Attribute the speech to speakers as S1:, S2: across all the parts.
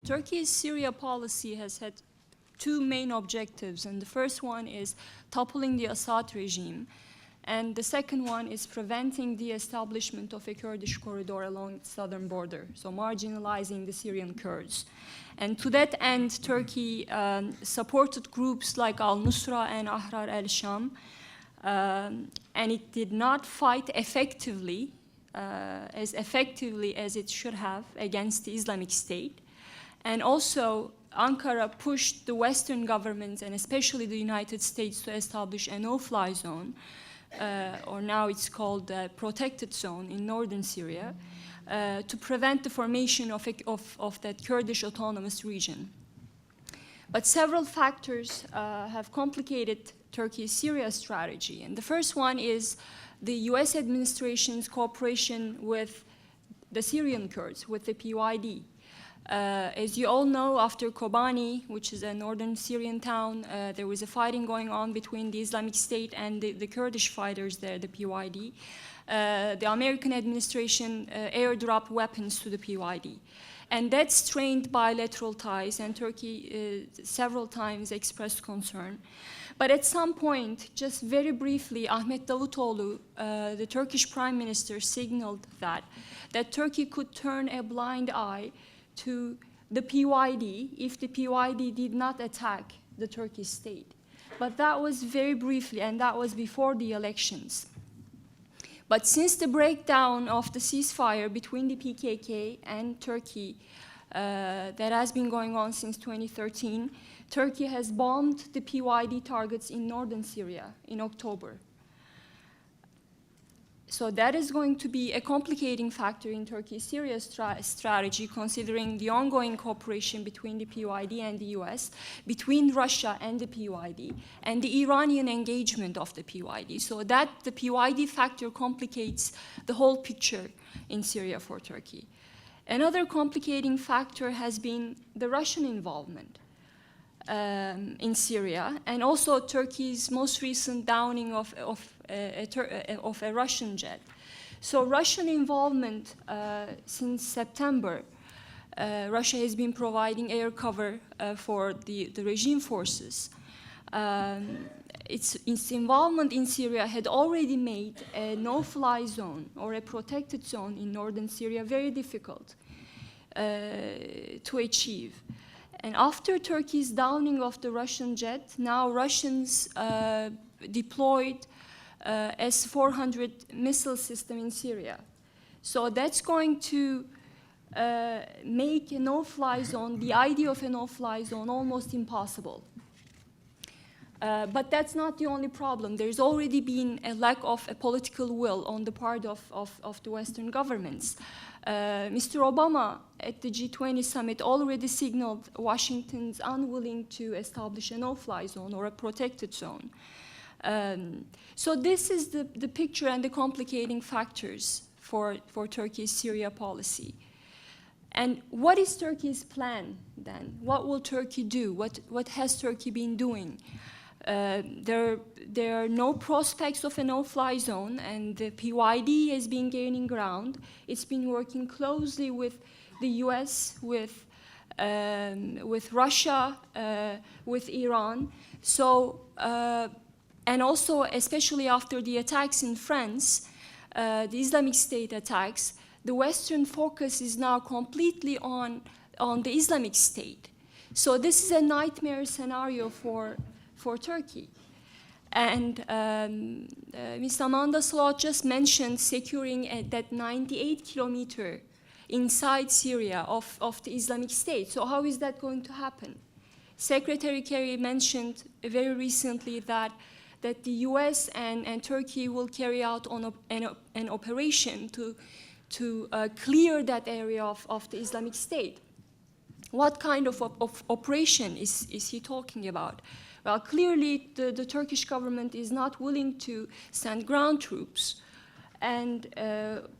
S1: Turkey's Syria policy has had two main objectives, and the first one is toppling the Assad regime, and the second one is preventing the establishment of a Kurdish corridor along its southern border, so marginalizing the Syrian Kurds. And to that end, Turkey supported groups like al-Nusra and Ahrar al-Sham, and it did not fight effectively, as effectively as it should have against the Islamic State. And also, Ankara pushed the Western governments, and especially the United States, to establish a no-fly zone, or now it's called a protected zone in northern Syria, to prevent the formation of that Kurdish autonomous region. But several factors have complicated Turkey's Syria strategy. And the first one is the US administration's cooperation with the Syrian Kurds, with the PYD. As you all know, after Kobani, which is a northern Syrian town, there was a fighting going on between the Islamic State and the Kurdish fighters there, the PYD. The American administration airdropped weapons to the PYD. And that strained bilateral ties, and Turkey several times expressed concern. But at some point, just very briefly, Ahmet Davutoğlu, the Turkish prime minister, signaled that Turkey could turn a blind eye to the PYD if the PYD did not attack the Turkish state. But that was very briefly, and that was before the elections. But since the breakdown of the ceasefire between the PKK and Turkey that has been going on since 2013, Turkey has bombed the PYD targets in northern Syria in October. So that is going to be a complicating factor in Turkey's Syria strategy, considering the ongoing cooperation between the PYD and the US, between Russia and the PYD, and the Iranian engagement of the PYD. So that the PYD factor complicates the whole picture in Syria for Turkey. Another complicating factor has been the Russian involvement in Syria, and also Turkey's most recent downing of a Russian jet. So Russian involvement since September, Russia has been providing air cover for the regime forces. Its involvement in Syria had already made a no-fly zone or a protected zone in northern Syria very difficult to achieve. And after Turkey's downing of the Russian jet, now Russians deployed S-400 missile system in Syria. So that's going to make a no-fly zone, the idea of a no-fly zone, almost impossible. But that's not the only problem. There's already been a lack of a political will on the part of the Western governments. Mr. Obama at the G20 summit already signaled Washington's unwilling to establish a no-fly zone or a protected zone. So this is the picture and the complicating factors for Turkey's Syria policy. And what is Turkey's plan then? What will Turkey do? What has Turkey been doing? There are no prospects of a no-fly zone, and the PYD has been gaining ground. It's been working closely with the US, with Russia, with Iran. So, and also, especially after the attacks in France, the Islamic State attacks, the Western focus is now completely on the Islamic State. So this is a nightmare scenario for Turkey. And Ms. Amanda Slot just mentioned securing that 98-kilometer inside Syria of the Islamic State. So how is that going to happen? Secretary Kerry mentioned very recently that the US and Turkey will carry out an operation to clear that area of the Islamic State. What kind of operation is he talking about? Well, clearly the Turkish government is not willing to send ground troops, and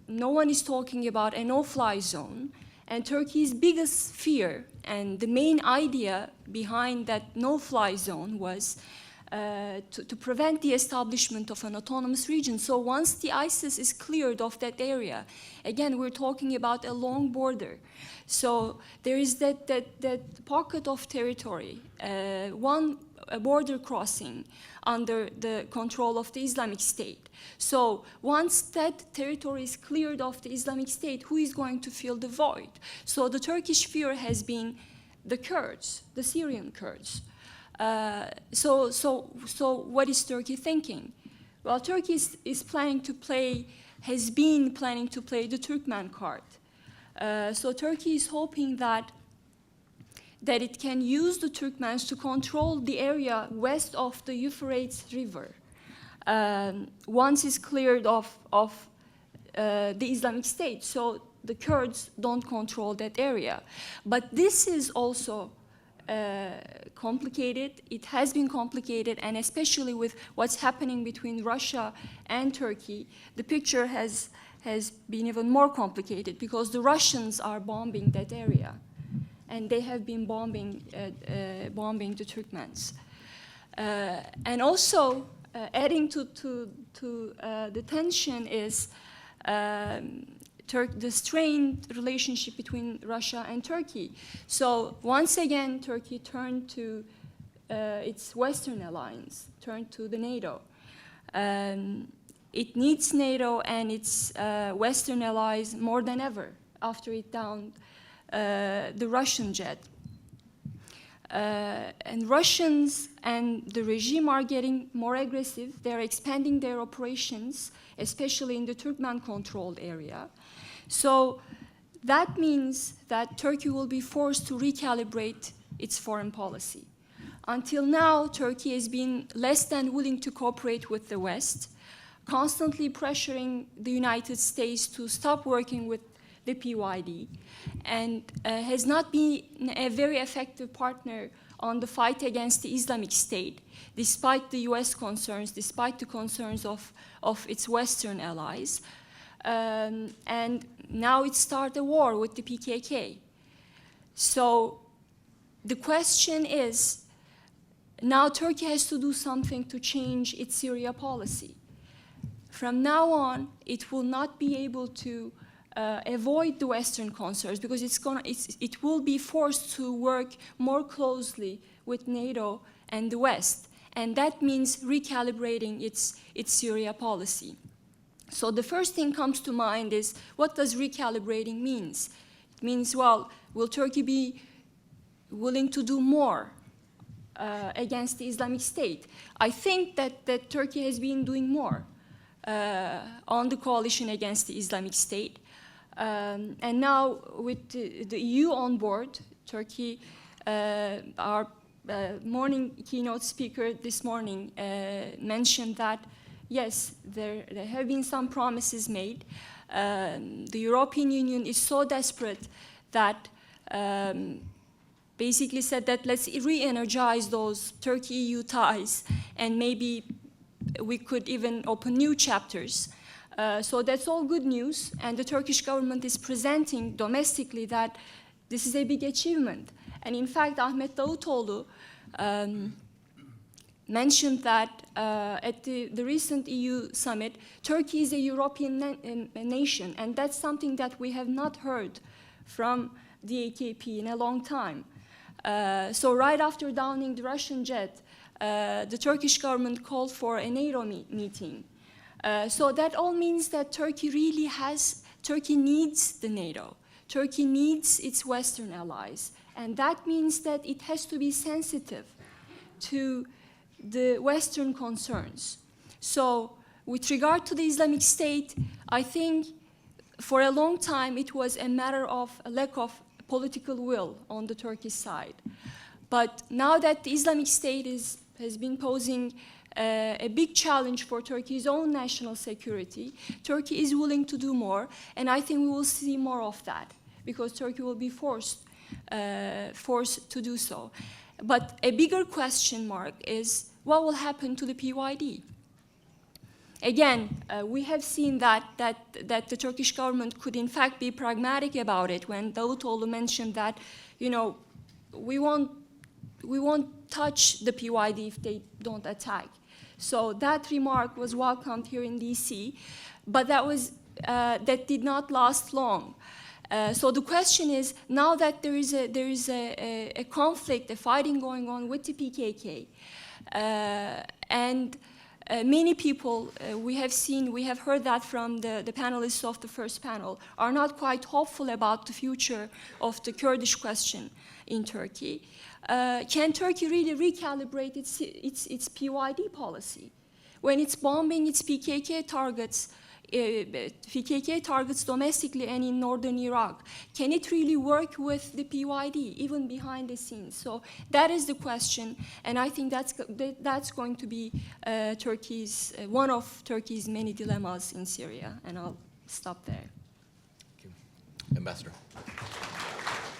S1: no one is talking about a no-fly zone. And Turkey's biggest fear and the main idea behind that no-fly zone was to prevent the establishment of an autonomous region. So once the ISIS is cleared of that area, again, we're talking about a long border. So there is that pocket of territory, one border crossing under the control of the Islamic State. So once that territory is cleared of the Islamic State, who is going to fill the void? So the Turkish fear has been the Kurds, the Syrian Kurds. So what is Turkey thinking? Well, Turkey is planning to play, has been planning to play the Turkmen card. So Turkey is hoping that it can use the Turkmens to control the area west of the Euphrates River. Once it's cleared of the Islamic State, so the Kurds don't control that area. But this is also complicated. It has been complicated, and especially with what's happening between Russia and Turkey, the picture has been even more complicated because the Russians are bombing that area, and they have been bombing the Turkmens. And also, adding to the tension is the strained relationship between Russia and Turkey. So once again, Turkey turned to its Western alliance, turned to the NATO. It needs NATO and its Western allies more than ever after it downed the Russian jet. And Russians and the regime are getting more aggressive. They're expanding their operations, especially in the Turkmen-controlled area. So that means that Turkey will be forced to recalibrate its foreign policy. Until now, Turkey has been less than willing to cooperate with the West, constantly pressuring the United States to stop working with the PYD, and has not been a very effective partner on the fight against the Islamic State, despite the US concerns, despite the concerns of its Western allies. And now it started a war with the PKK. So the question is, now Turkey has to do something to change its Syria policy. From now on, it will not be able to avoid the Western concerns because it will be forced to work more closely with NATO and the West. And that means recalibrating its Syria policy. So the first thing comes to mind is, what does recalibrating means? It means, well, will Turkey be willing to do more against the Islamic State? I think that Turkey has been doing more on the coalition against the Islamic State. And now with the EU on board, Turkey, our morning keynote speaker this morning mentioned that, yes, there have been some promises made. The European Union is so desperate that basically said that let's re-energize those Turkey-EU ties, and maybe we could even open new chapters. So that's all good news, and the Turkish government is presenting domestically that this is a big achievement. And in fact, Ahmet Davutoğlu mentioned that at the recent EU summit, Turkey is a European nation, and that's something that we have not heard from the AKP in a long time. So right after downing the Russian jet, the Turkish government called for a NATO meeting. So that all means that Turkey needs the NATO. Turkey needs its Western allies. And that means that it has to be sensitive to the Western concerns. So with regard to the Islamic State, I think for a long time it was a matter of a lack of political will on the Turkish side. But now that the Islamic State has been posing a big challenge for Turkey's own national security, Turkey is willing to do more, and I think we will see more of that because Turkey will be forced to do so. But a bigger question mark is, what will happen to the PYD? Again, we have seen that the Turkish government could in fact be pragmatic about it when Davutoğlu mentioned that, you know, we we won't touch the PYD if they don't attack. So that remark was welcomed here in DC, but that did not last long. So the question is, now that there is a conflict, a fighting going on with the PKK, and many people we have heard that from the panelists of the first panel, are not quite hopeful about the future of the Kurdish question in Turkey. Can Turkey really recalibrate its PYD policy? When it's bombing its PKK targets domestically and in northern Iraq, can it really work with the PYD, even behind the scenes? So that is the question, and I think that's going to be one of Turkey's many dilemmas in Syria, and I'll stop there.
S2: Thank you. Ambassador.